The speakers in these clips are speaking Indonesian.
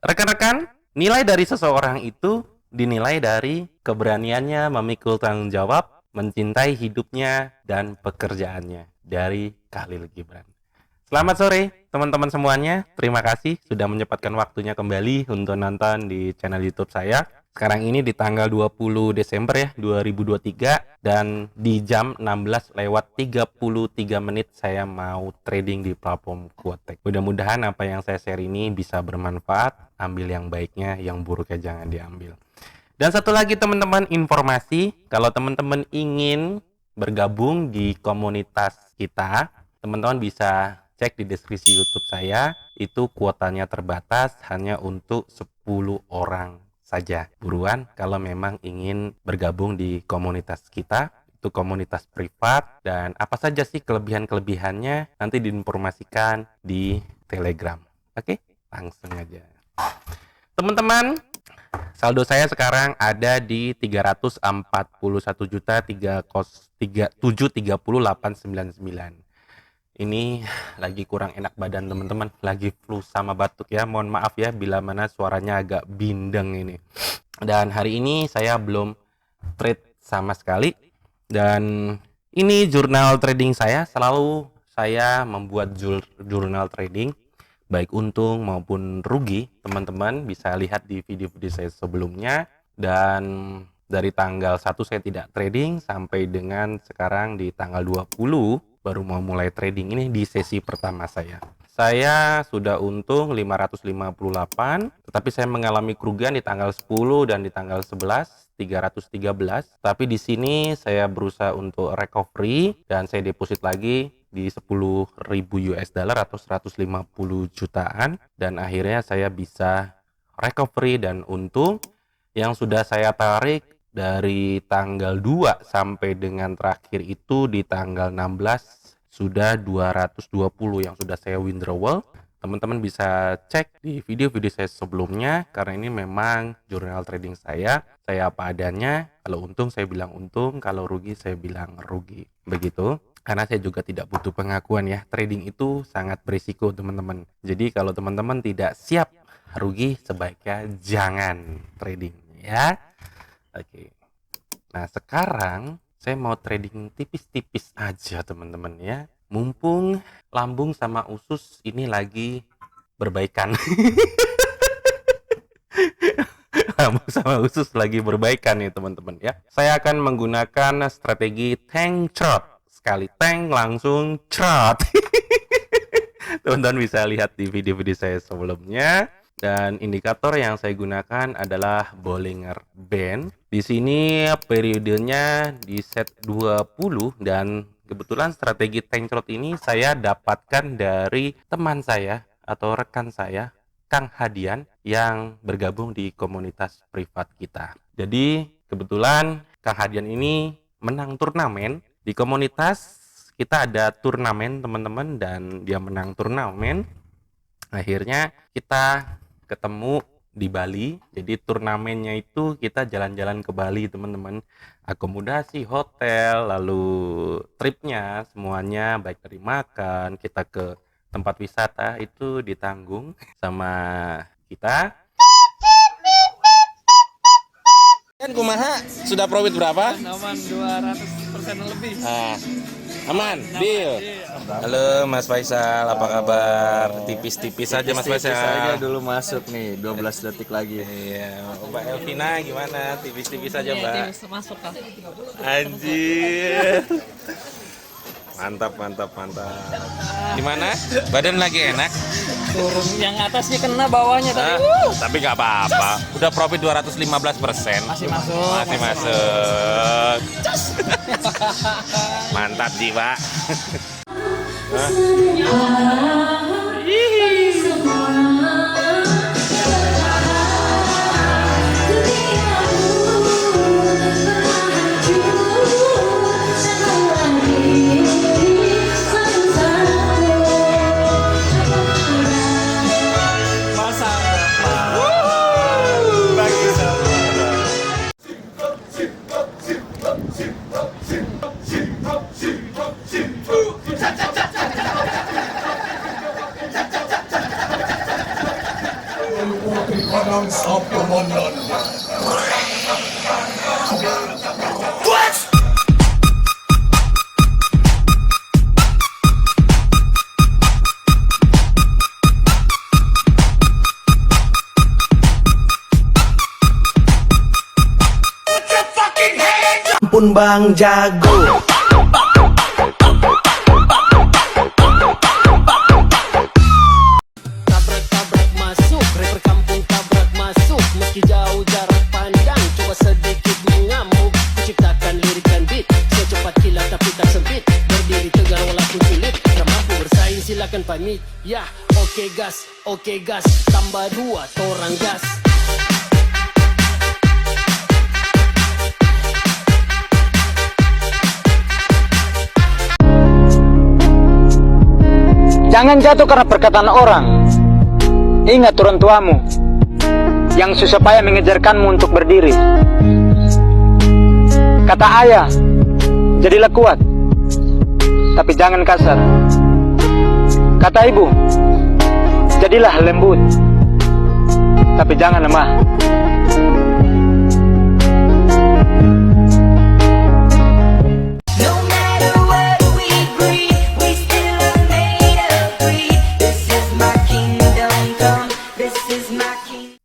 Rekan-rekan, nilai dari seseorang itu dinilai dari keberaniannya memikul tanggung jawab, mencintai hidupnya, dan pekerjaannya. Dari Khalil Gibran. Selamat sore teman-teman semuanya. Terima kasih sudah menyempatkan waktunya kembali untuk nonton di channel YouTube saya. Sekarang ini di tanggal 20 Desember ya 2023 dan di jam 16:33 saya mau trading di platform Quotek. Mudah-mudahan apa yang saya share ini bisa bermanfaat. Ambil yang baiknya, yang buruknya jangan diambil. Dan satu lagi teman-teman, informasi kalau teman-teman ingin bergabung di komunitas kita, teman-teman bisa cek di deskripsi YouTube saya. Itu kuotanya terbatas, hanya untuk 10 orang saja. Buruan kalau memang ingin bergabung di komunitas kita. Itu komunitas privat, dan apa saja sih kelebihan-kelebihannya nanti diinformasikan di Telegram. Oke, langsung aja. Teman-teman, saldo saya sekarang ada di 341.730.899. Ini lagi kurang enak badan teman-teman, lagi flu sama batuk ya. Mohon maaf ya bila mana suaranya agak bindeng ini. Dan hari ini saya belum trade sama sekali. Dan ini jurnal trading saya, selalu saya membuat jurnal trading baik untung maupun rugi. Teman-teman bisa lihat di video-video saya sebelumnya. Dan dari tanggal 1 saya tidak trading sampai dengan sekarang di tanggal 20 baru mau mulai trading ini di sesi pertama saya. Saya sudah untung 558, tetapi saya mengalami kerugian di tanggal 10 dan di tanggal 11 313. Tapi di sini saya berusaha untuk recovery dan saya deposit lagi di 10.000 US dollar atau 150 jutaan, dan akhirnya saya bisa recovery dan untung. Yang sudah saya tarik dari tanggal 2 sampai dengan terakhir itu di tanggal 16 sudah 220 yang sudah saya withdrawal. Teman-teman bisa cek di video-video saya sebelumnya, karena ini memang jurnal trading saya apa adanya. Kalau untung saya bilang untung, kalau rugi saya bilang rugi. Begitu. Karena saya juga tidak butuh pengakuan ya. Trading itu sangat berisiko teman-teman. Jadi kalau teman-teman tidak siap rugi, sebaiknya jangan trading ya. Oke. Nah, sekarang saya mau trading tipis-tipis aja teman-teman ya. Mumpung lambung sama usus ini lagi berbaikan. Lambung sama usus lagi berbaikan nih teman-teman ya. Saya akan menggunakan strategi tank trot. Sekali tank langsung trot. Teman-teman bisa lihat di video-video saya sebelumnya. Dan indikator yang saya gunakan adalah Bollinger Band. Di sini periodenya di set 20, dan kebetulan strategi tank trot ini saya dapatkan dari teman saya atau rekan saya, Kang Hadian, yang bergabung di komunitas privat kita. Jadi kebetulan Kang Hadian ini menang turnamen di komunitas. Kita ada turnamen teman-teman, dan dia menang turnamen. Akhirnya kita ketemu di Bali. Jadi turnamennya itu kita jalan-jalan ke Bali teman-teman. Akomodasi, hotel, lalu tripnya semuanya baik dari makan, kita ke tempat wisata itu ditanggung sama kita. Dan kumaha sudah profit berapa? Aman 200% lebih. Aman, deal. Halo Mas Faisal, apa kabar? Tipis-tipis aja Mas Faisal. Saya dulu masuk nih, 12 detik lagi. Iya, Mbak Elvina gimana? Tipis-tipis aja Mbak. Tipis masuk kan. Anjir. Mantap. Gimana? Badan lagi enak? Turun yang atasnya kena bawahnya tadi. Tapi nggak apa-apa. Udah profit 215%. Masih masuk. Masih masuk. Mantap jiwa. Simpanan sap komandan. Ampun Bang Jago. Tabrak-tabrak masuk, rapper kampung tabrak masuk. Meski jauh jarak pandang, coba sedikit mengamuk. Kuciptakan lirikan beat, secepat kilat tapi tak sempit. Berdiri tegar walaupun sulit, tak mampu bersaing silakan pamit. Ya, oke gas, tambah 2, torang gas. Jangan jatuh karena perkataan orang. Ingat orang tuamu yang susah payah mengejarkanmu untuk berdiri. Kata ayah, jadilah kuat, tapi jangan kasar. Kata ibu, jadilah lembut, tapi jangan lemah.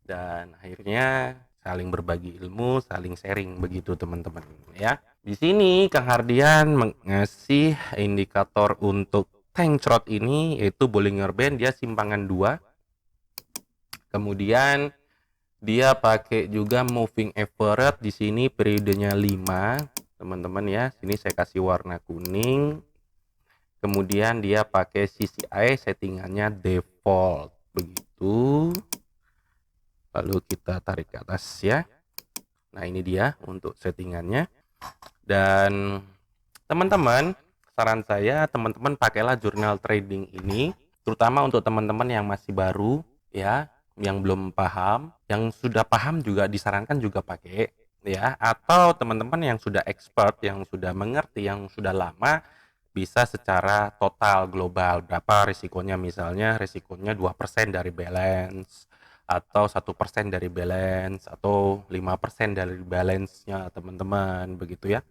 Dan akhirnya saling berbagi ilmu, saling sharing begitu teman-teman ya. Di sini Kang Hardian mengasih indikator untuk tank trot ini yaitu Bollinger Band, dia simpangan 2. Kemudian dia pakai juga moving average di sini periodenya 5, teman-teman ya. Sini saya kasih warna kuning. Kemudian dia pakai CCI settingannya default begitu. Lalu kita tarik ke atas ya. Nah ini dia untuk settingannya. Dan teman-teman, saran saya teman-teman pakailah jurnal trading ini, terutama untuk teman-teman yang masih baru ya, yang belum paham. Yang sudah paham juga disarankan juga pakai ya. Atau teman-teman yang sudah expert, yang sudah mengerti, yang sudah lama, bisa secara total global berapa risikonya, misalnya risikonya 2% dari balance, atau 1% dari balance, atau 5% dari balance-nya teman-teman begitu ya.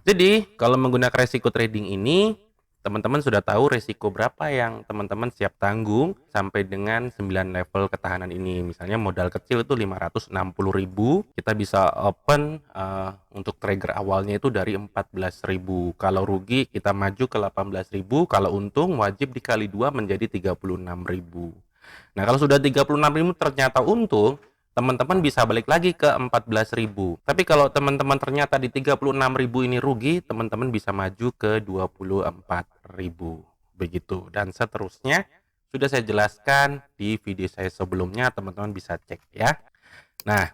Jadi kalau menggunakan resiko trading ini, teman-teman sudah tahu resiko berapa yang teman-teman siap tanggung sampai dengan 9 level ketahanan ini. Misalnya modal kecil itu 560.000, kita bisa open untuk trigger awalnya itu dari 14.000. Kalau rugi kita maju ke 18.000, kalau untung wajib dikali 2 menjadi 36.000. Nah, kalau sudah 36.000 ternyata untung, teman-teman bisa balik lagi ke 14.000. Tapi kalau teman-teman ternyata di 36.000 ini rugi, teman-teman bisa maju ke 24.000. Begitu. Dan seterusnya sudah saya jelaskan di video saya sebelumnya, teman-teman bisa cek ya. Nah,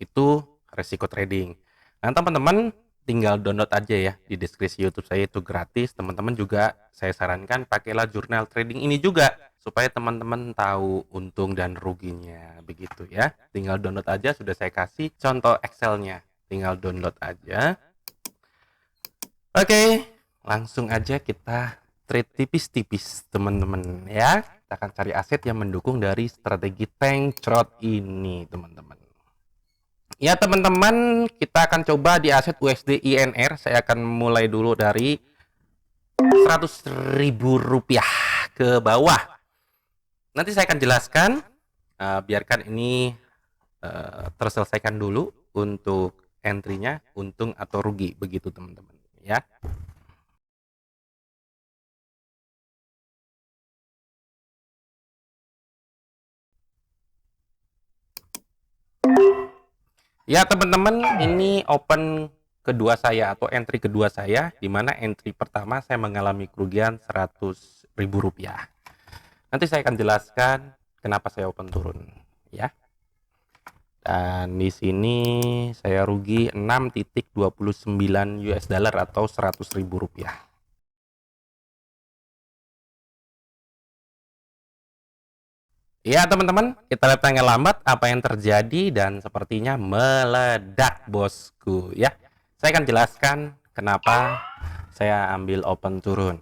itu resiko trading. Nah, teman-teman tinggal download aja ya di deskripsi YouTube saya, itu gratis. Teman-teman juga saya sarankan pakailah jurnal trading ini juga supaya teman-teman tahu untung dan ruginya begitu ya. Tinggal download aja, sudah saya kasih contoh Excelnya, tinggal download aja. Oke, langsung aja kita trade tipis-tipis teman-teman ya. Kita akan cari aset yang mendukung dari strategi tank trot ini teman-teman. Ya teman-teman, kita akan coba di aset USD INR. Saya akan mulai dulu dari 100.000 rupiah ke bawah. Nanti saya akan jelaskan, biarkan ini terselesaikan dulu untuk entry-nya, untung atau rugi begitu teman-teman ya. Ya teman-teman, ini open kedua saya atau entry kedua saya, di mana entry pertama saya mengalami kerugian 100.000 rupiah. Nanti saya akan jelaskan kenapa saya open turun ya. Dan di sini saya rugi 6.29 US dollar atau 100.000 rupiah. Ya teman-teman, kita lihat tanggal lambat apa yang terjadi dan sepertinya meledak bosku ya. Saya akan jelaskan kenapa saya ambil open turun.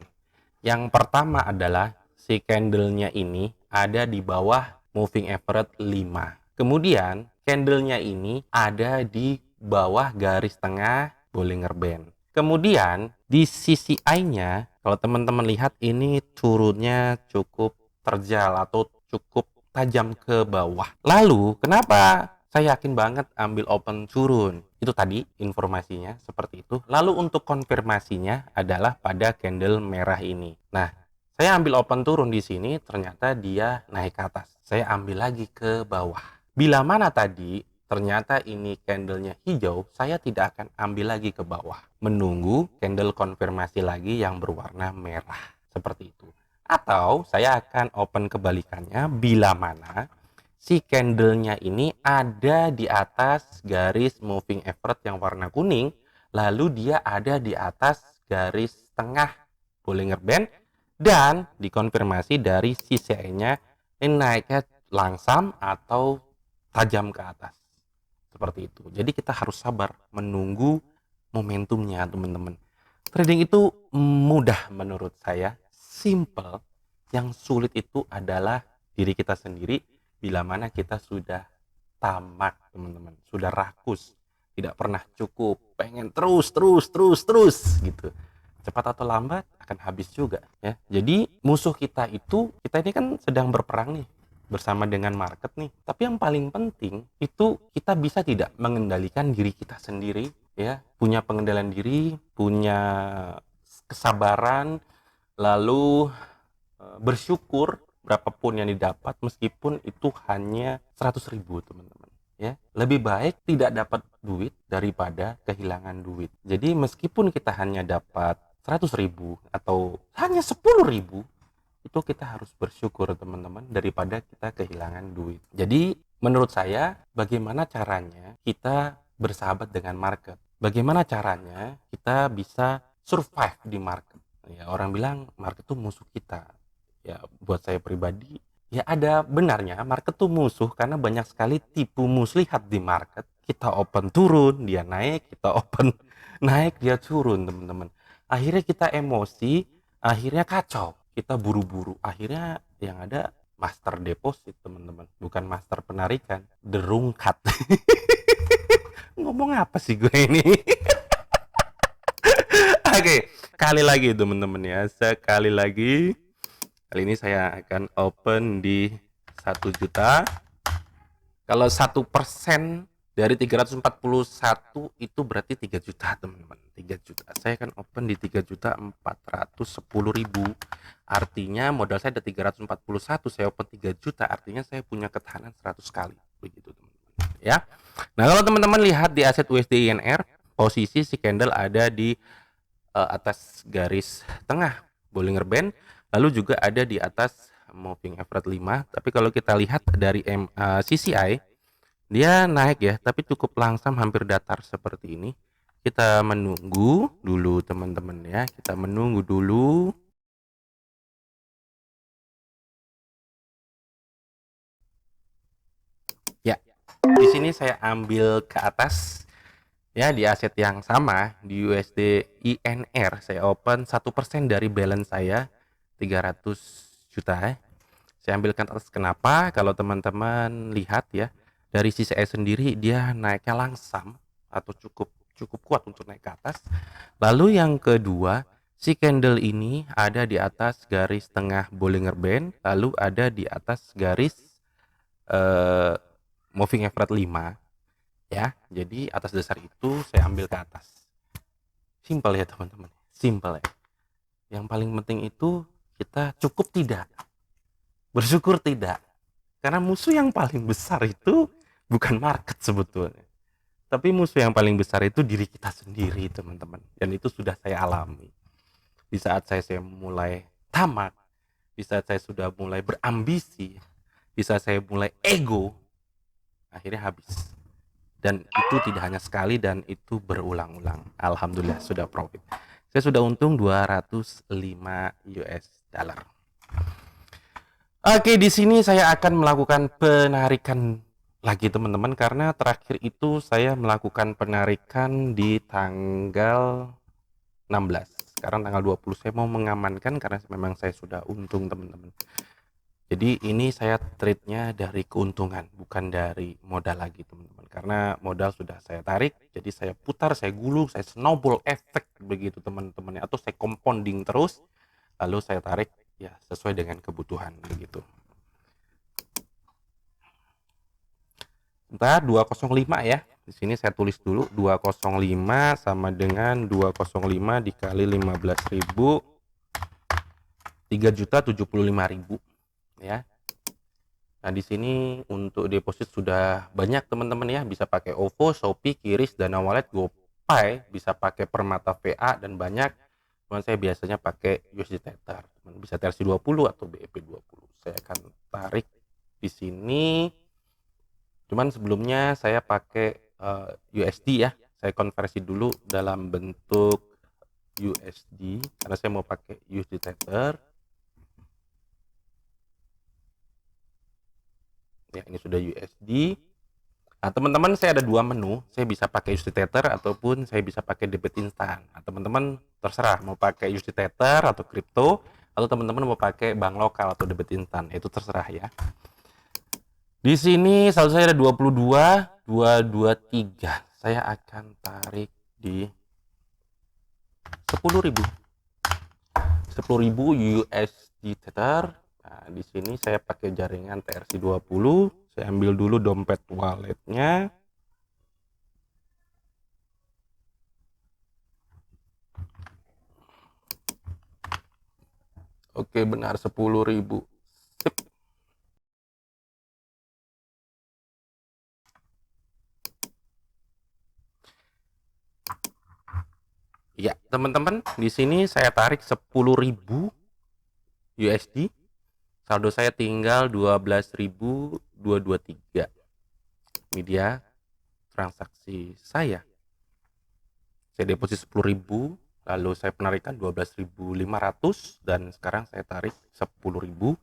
Yang pertama adalah si candlenya ini ada di bawah moving average 5. Kemudian candlenya ini ada di bawah garis tengah Bollinger Band. Kemudian di sisi I-nya, kalau teman-teman lihat ini turunnya cukup terjal atau cukup tajam ke bawah. Lalu kenapa saya yakin banget ambil open turun? Itu tadi informasinya seperti itu. Lalu untuk konfirmasinya adalah pada candle merah ini. Nah, saya ambil open turun di sini, ternyata dia naik ke atas. Saya ambil lagi ke bawah. Bila mana tadi ternyata ini candlenya hijau, saya tidak akan ambil lagi ke bawah. Menunggu candle konfirmasi lagi yang berwarna merah. Seperti itu. Atau saya akan open kebalikannya bila mana si candlenya ini ada di atas garis moving average yang warna kuning, lalu dia ada di atas garis tengah Bollinger Band, dan dikonfirmasi dari sisi I-nya ini naiknya langsam atau tajam ke atas. Seperti itu. Jadi kita harus sabar menunggu momentumnya, teman-teman. Trading itu mudah menurut saya, simple. Yang sulit itu adalah diri kita sendiri bila mana kita sudah tamak, teman-teman, sudah rakus, tidak pernah cukup, pengen terus gitu. Cepat atau lambat akan habis juga ya. Jadi musuh kita ini kan sedang berperang nih bersama dengan market nih. Tapi yang paling penting itu kita bisa tidak mengendalikan diri kita sendiri ya, punya pengendalian diri, punya kesabaran, lalu bersyukur berapapun yang didapat meskipun itu hanya 100.000, teman-teman ya. Lebih baik tidak dapat duit daripada kehilangan duit. Jadi meskipun kita hanya dapat 100.000 atau hanya 10.000, itu kita harus bersyukur, teman-teman, daripada kita kehilangan duit. Jadi menurut saya, bagaimana caranya kita bersahabat dengan market? Bagaimana caranya kita bisa survive di market? Ya, orang bilang market itu musuh kita. Ya, buat saya pribadi, ya ada benarnya market tuh musuh karena banyak sekali tipu muslihat di market. Kita open turun, dia naik, kita open naik, dia turun, teman-teman. Akhirnya kita emosi, akhirnya kacau, kita buru-buru, akhirnya yang ada master deposit, teman-teman, bukan master penarikan, derungkat. Ngomong apa sih gue ini? Oke, sekali lagi teman-teman ya, sekali lagi. Kali ini saya akan open di 1 juta. Kalau 1% dari 341 itu berarti 3 juta, teman-teman. 3 juta. Saya akan open di 3.410.000. Artinya modal saya ada 341, saya open 3 juta, artinya saya punya ketahanan 100 kali. Begitu, teman-teman. Ya. Nah, kalau teman-teman lihat di aset USD INR, posisi si candle ada di atas garis tengah Bollinger Band. Lalu juga ada di atas moving average 5. Tapi kalau kita lihat dari CCI, dia naik ya, tapi cukup langsam, hampir datar seperti ini. Kita menunggu dulu, teman-teman ya. Kita menunggu dulu. Ya, di sini saya ambil ke atas ya, di aset yang sama di USD INR. Saya open 1% dari balance saya 300 juta. Saya ambilkan atas. Kenapa? Kalau teman-teman lihat ya, dari sisi I sendiri dia naiknya langsam atau cukup kuat untuk naik ke atas. Lalu yang kedua, si candle ini ada di atas garis tengah Bollinger Band, lalu ada di atas garis moving average 5 ya. Jadi atas dasar itu saya ambil ke atas. Simple ya, teman-teman. Simple ya. Yang paling penting itu kita cukup tidak, bersyukur tidak, karena musuh yang paling besar itu bukan market sebetulnya, tapi musuh yang paling besar itu diri kita sendiri, teman-teman. Dan itu sudah saya alami di saat saya mulai tamak, di saat saya sudah mulai berambisi, di saat saya mulai ego, akhirnya habis. Dan itu tidak hanya sekali, dan itu berulang-ulang. Alhamdulillah sudah profit. Saya sudah untung 205 US dollar. Oke, di sini saya akan melakukan penarikan lagi, teman-teman, karena terakhir itu saya melakukan penarikan di tanggal 16. Sekarang tanggal 20 saya mau mengamankan karena memang saya sudah untung, teman-teman. Jadi ini saya trade-nya dari keuntungan, bukan dari modal lagi teman-teman. Karena modal sudah saya tarik, jadi saya putar, saya gulung, saya snowball effect begitu teman-teman. Atau saya compounding terus, lalu saya tarik ya sesuai dengan kebutuhan begitu. Bentar, 205 ya. Di sini saya tulis dulu 205 sama dengan 205 dikali 15.000 3.075.000 ya. Nah, di sini untuk deposit sudah banyak teman-teman ya, bisa pakai OVO, Shopee, Kiris, Dana Wallet, GoPay, bisa pakai Permata VA dan banyak. Cuman saya biasanya pakai USD Tether. Bisa TRC20 atau BEP20. Saya akan tarik di sini. Cuman sebelumnya saya pakai USD ya. Saya konversi dulu dalam bentuk USD karena saya mau pakai USD Tether. Ya, ini sudah USD. Nah, teman-teman, saya ada dua menu. Saya bisa pakai USD Tether ataupun saya bisa pakai debit instan. Nah, teman-teman terserah mau pakai USD Tether atau kripto, atau teman-teman mau pakai bank lokal atau debit instan. Itu terserah ya. Di sini saldo saya ada 22.223. Saya akan tarik di 10.000. 10.000 USD Tether. Nah, di sini saya pakai jaringan TRC20. Saya ambil dulu dompet walletnya. Oke, benar 10.000. Sip. Ya, teman-teman, di sini saya tarik 10.000 USD. Saldo saya tinggal 12.223. Ini dia transaksi saya. Saya deposit 10.000, lalu saya penarikan 12.500 dan sekarang saya tarik 10.000.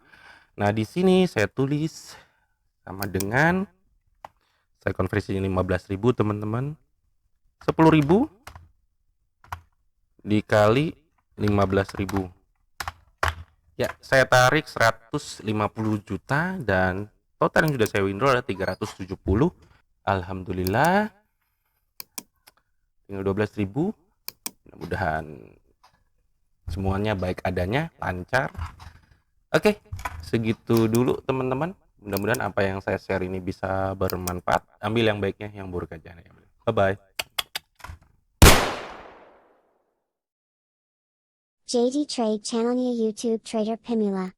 Nah, di sini saya tulis sama dengan saya konversi 15.000 teman-teman. 10.000 dikali 15.000. Ya, saya tarik 150 juta dan total yang sudah saya withdraw adalah 370. Alhamdulillah. Tinggal 12.000. Mudah-mudahan semuanya baik adanya, lancar. Oke, segitu dulu teman-teman. Mudah-mudahan apa yang saya share ini bisa bermanfaat. Ambil yang baiknya, yang buruk aja. Bye-bye. JD Trade channelnya YouTube Trader Pimula.